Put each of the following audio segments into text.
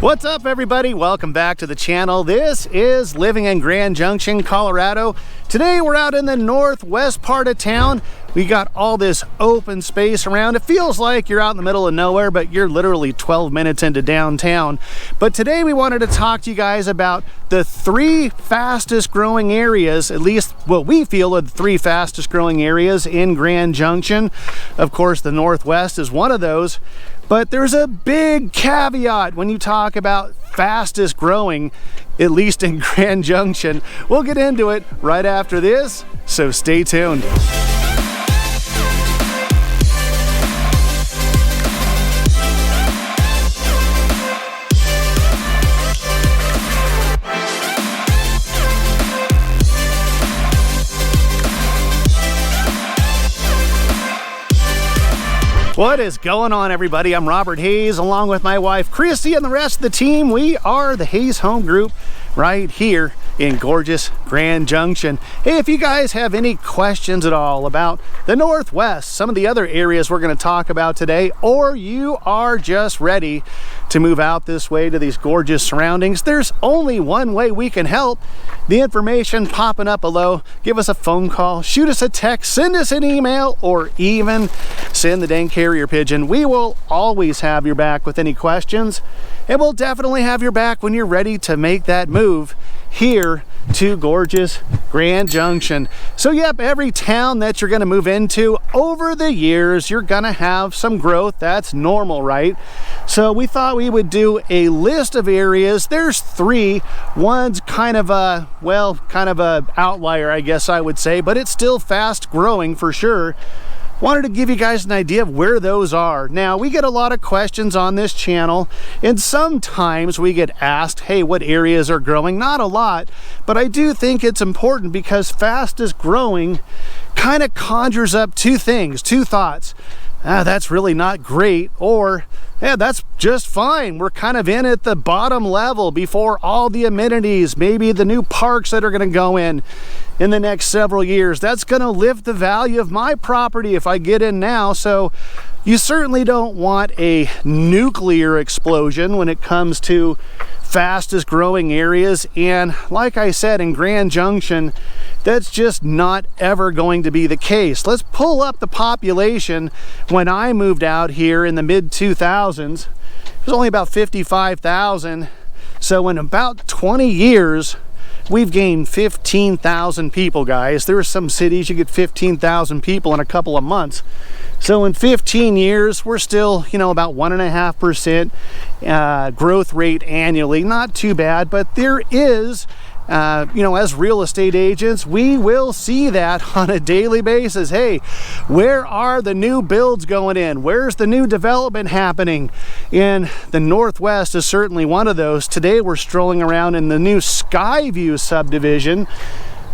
What's up, everybody? Welcome back to the channel. This is Living in Grand Junction, Colorado. Today we're out in the northwest part of town. We got all this open space around. It feels like you're out in the middle of nowhere, but you're literally 12 minutes into downtown. But today we wanted to talk to you guys about the three fastest growing areas, at least what we feel are the three fastest growing areas in Grand Junction. Of course, the Northwest is one of those. But there's a big caveat when you talk about fastest growing, at least in Grand Junction. We'll get into it right after this, so stay tuned. What is going on, everybody? I'm Robert Hayes, along with my wife Christie and the rest of the team. We are the Hayes Home Group right here in gorgeous Grand Junction. Hey, if you guys have any questions at all about the Northwest, some of the other areas we're going to talk about today, or you are just ready to move out this way to these gorgeous surroundings, there's only one way we can help. The information popping up below. Give us a phone call, shoot us a text, send us an email, or even send the dang carrier pigeon. We will always have your back with any questions, and we'll definitely have your back when you're ready to make that move here to gorgeous Grand Junction. So yep, every town that you're going to move into over the years, you're going to have some growth. That's normal, right? So we thought we would do a list of areas. There's three. One's kind of a, well, kind of a outlier, I guess I would say, but it's still fast growing for sure. Wanted to give you guys an idea of where those are. Now, we get a lot of questions on this channel, and sometimes we get asked, hey, what areas are growing? Not a lot, but I do think it's important because fastest growing kind of conjures up two things, two thoughts. That's really not great, or yeah, that's just fine. We're kind of in at the bottom level before all the amenities, maybe the new parks that are going to go in the next several years. That's going to lift the value of my property if I get in now. So you certainly don't want a nuclear explosion when it comes to fastest growing areas. And like I said, in Grand Junction, that's just not ever going to be the case. Let's pull up the population. When I moved out here in the mid 2000s, it was only about 55,000. So in about 20 years, we've gained 15,000 people, guys. There are some cities you get 15,000 people in a couple of months. So in 15 years, we're still, about 1.5% growth rate annually. Not too bad, but there is, as real estate agents, we will see that on a daily basis. Hey, where are the new builds going in? Where's the new development happening? And the Northwest is certainly one of those. Today we're strolling around in the new Skyview subdivision.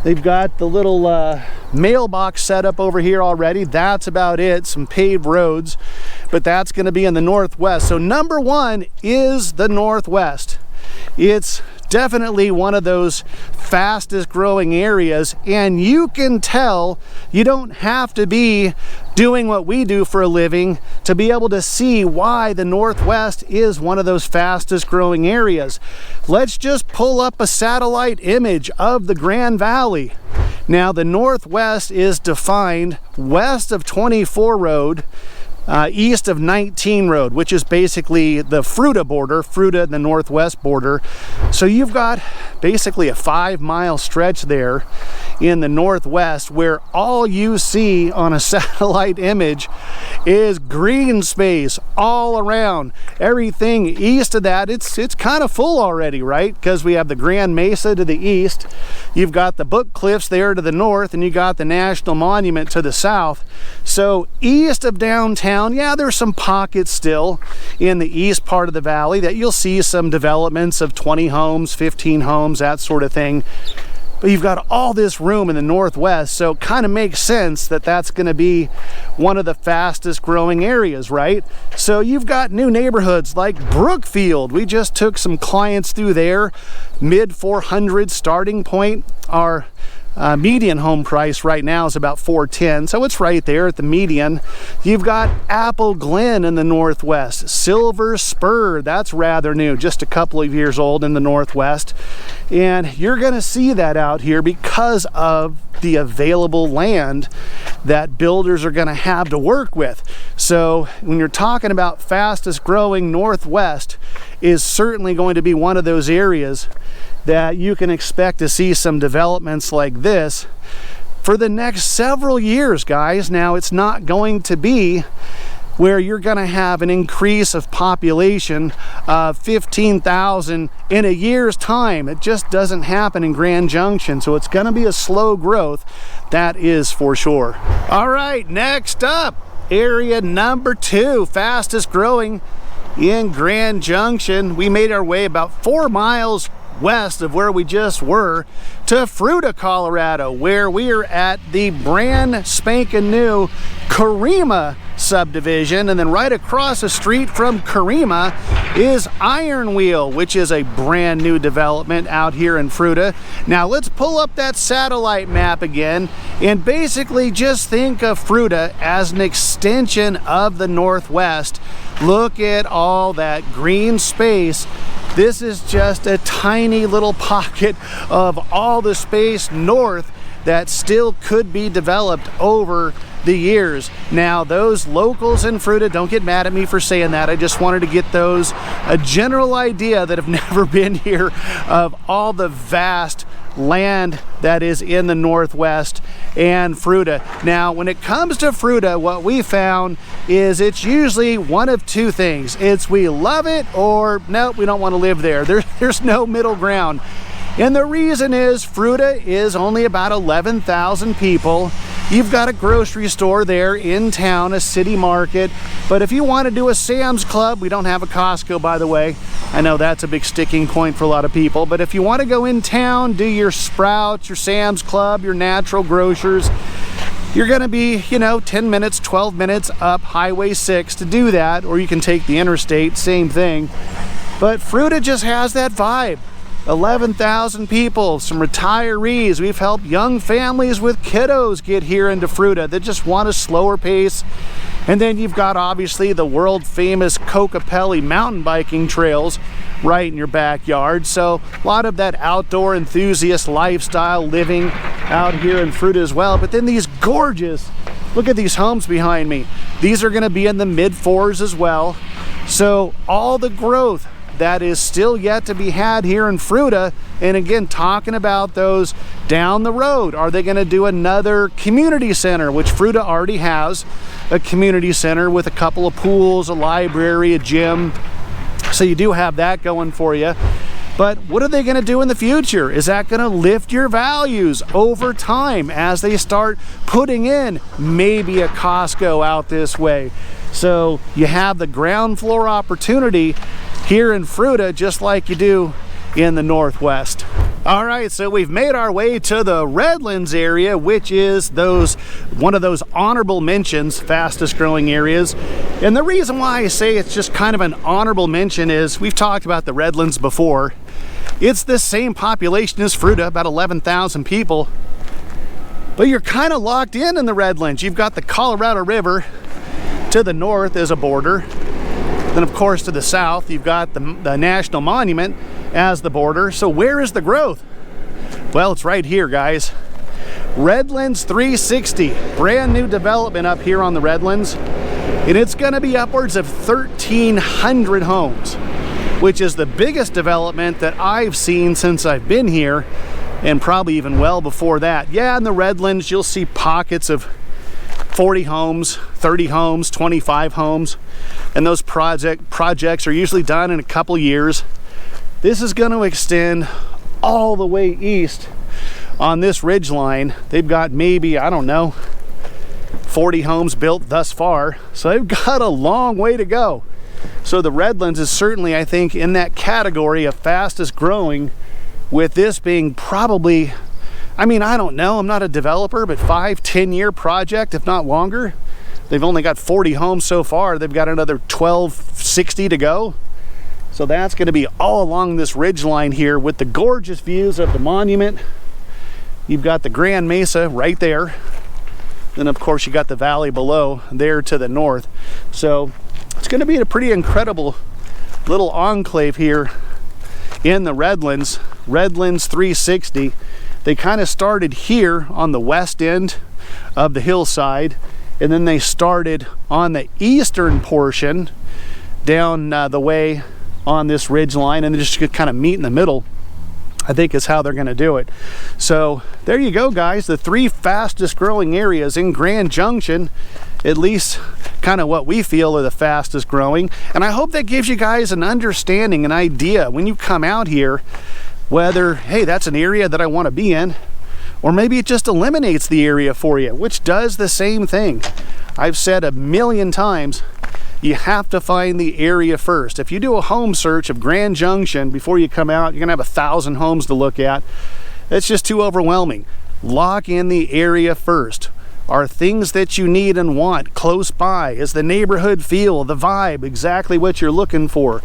They've got the little mailbox set up over here already. That's about it, some paved roads, but that's going to be in the Northwest. So number one is the Northwest. It's definitely one of those fastest growing areas, and you can tell. You don't have to be doing what we do for a living to be able to see why the Northwest is one of those fastest growing areas. Let's just pull up a satellite image of the Grand Valley. Now, the Northwest is defined west of 24 Road, east of 19 Road, which is basically the Fruita border, Fruita, the Northwest border. So you've got basically a 5-mile stretch there in the Northwest where all you see on a satellite image is green space all around. Everything east of that, it's kind of full already, right? Because we have the Grand Mesa to the east, you've got the Book Cliffs there to the north, and you got the National Monument to the south. So east of downtown, yeah, there's some pockets still in the east part of the valley that you'll see some developments of 20 homes, 15 homes, that sort of thing. But you've got all this room in the Northwest, so it kind of makes sense that that's going to be one of the fastest growing areas, right? So you've got new neighborhoods like Brookfield. We just took some clients through there, mid 400 starting point. Our median home price right now is about $410, so it's right there at the median. You've got Apple Glen in the northwest, Silver Spur, that's rather new, just a couple of years old in the northwest, and you're going to see that out here because of the available land that builders are going to have to work with. So when you're talking about fastest growing northwest, is certainly going to be one of those areas that you can expect to see some developments like this for the next several years, guys. Now, it's not going to be where you're going to have an increase of population of 15,000 in a year's time. It just doesn't happen in Grand Junction, so it's going to be a slow growth, that is for sure. All right, next up, area number 2, fastest growing in Grand Junction. We made our way about 4 miles west of where we just were to Fruita, Colorado, where we are at the brand spanking new Karima subdivision, and then right across the street from Karima is Iron Wheel, which is a brand new development out here in Fruita. Now let's pull up that satellite map again and basically just think of Fruita as an extension of the northwest. Look at all that green space. This is just a tiny little pocket of all the space north that still could be developed over the years. Now, those locals in Fruita, don't get mad at me for saying that. I just wanted to get those a general idea that have never been here of all the vast land that is in the northwest and Fruita. Now, when it comes to Fruita, what we found is it's usually one of two things. It's we love it or nope, we don't want to live there. There's no middle ground. And the reason is Fruita is only about 11,000 people. You've got a grocery store there in town, a city market. But if you want to do a Sam's Club, we don't have a Costco, by the way. I know that's a big sticking point for a lot of people. But if you want to go in town, do your Sprouts, your Sam's Club, your natural grocers, you're going to be, 10 minutes, 12 minutes up Highway 6 to do that. Or you can take the interstate, same thing. But Fruita just has that vibe. 11,000 people, some retirees. We've helped young families with kiddos get here into Fruita that just want a slower pace. And then you've got obviously the world famous Kokopelli mountain biking trails right in your backyard. So a lot of that outdoor enthusiast lifestyle living out here in Fruita as well. But then these gorgeous, look at these homes behind me. These are going to be in the mid-4s as well. So all the growth that is still yet to be had here in Fruita. And again, talking about those down the road, are they going to do another community center, which Fruita already has a community center with a couple of pools, a library, a gym. So you do have that going for you. But what are they going to do in the future? Is that going to lift your values over time as they start putting in maybe a Costco out this way? So you have the ground floor opportunity here in Fruita, just like you do in the northwest. All right, so we've made our way to the Redlands area, which is one of those honorable mentions, fastest growing areas. And the reason why I say it's just kind of an honorable mention is we've talked about the Redlands before. It's the same population as Fruita, about 11,000 people. But you're kind of locked in the Redlands. You've got the Colorado River to the north as a border. Then, of course, to the south, you've got the National Monument as the border. So where is the growth? Well, it's right here, guys. Redlands 360, brand new development up here on the Redlands. And it's going to be upwards of 1,300 homes, which is the biggest development that I've seen since I've been here, and probably even well before that. Yeah, in the Redlands, you'll see pockets of 40 homes, 30 homes, 25 homes, and those projects are usually done in a couple years. This is going to extend all the way east on this ridge line. They've got maybe, I don't know, 40 homes built thus far, so they've got a long way to go. So the Redlands is certainly, I think, in that category of fastest growing, with this being probably, I don't know, I'm not a developer, but 5-10 year project, if not longer. They've only got 40 homes so far. They've got another 1,260 to go. So that's going to be all along this ridge line here with the gorgeous views of the monument You've got the Grand Mesa right there. Then of course you got the valley below there to the north. So it's going to be a pretty incredible little enclave here in the Redlands. Redlands 360. They kind of started here on the west end of the hillside, and then they started on the eastern portion down the way on this ridge line, and they just kind of meet in the middle, I think is how they're going to do it. So there you go, guys, the 3 fastest growing areas in Grand Junction, at least kind of what we feel are the fastest growing. And I hope that gives you guys an understanding, an idea when you come out here, whether, hey, that's an area that I want to be in, or maybe it just eliminates the area for you, which does the same thing. I've said a million times, you have to find the area first. If you do a home search of Grand Junction before you come out, you're gonna have 1,000 homes to look at. It's just too overwhelming. Lock in the area first. Are things that you need and want close by? Is the neighborhood feel, the vibe, exactly what you're looking for?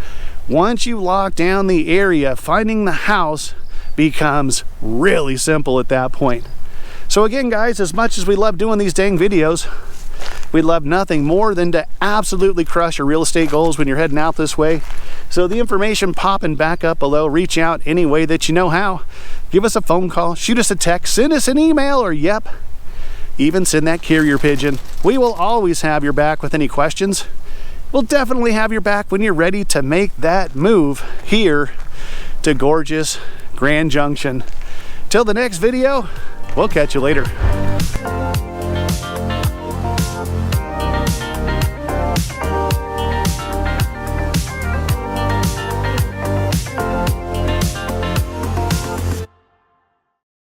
Once you lock down the area, finding the house becomes really simple at that point. So again, guys, as much as we love doing these dang videos, we'd love nothing more than to absolutely crush your real estate goals when you're heading out this way. So the information popping back up below, reach out any way that you know how. Give us a phone call, shoot us a text, send us an email, or yep, even send that carrier pigeon. We will always have your back with any questions. We'll definitely have your back when you're ready to make that move here to gorgeous Grand Junction. Till the next video, we'll catch you later.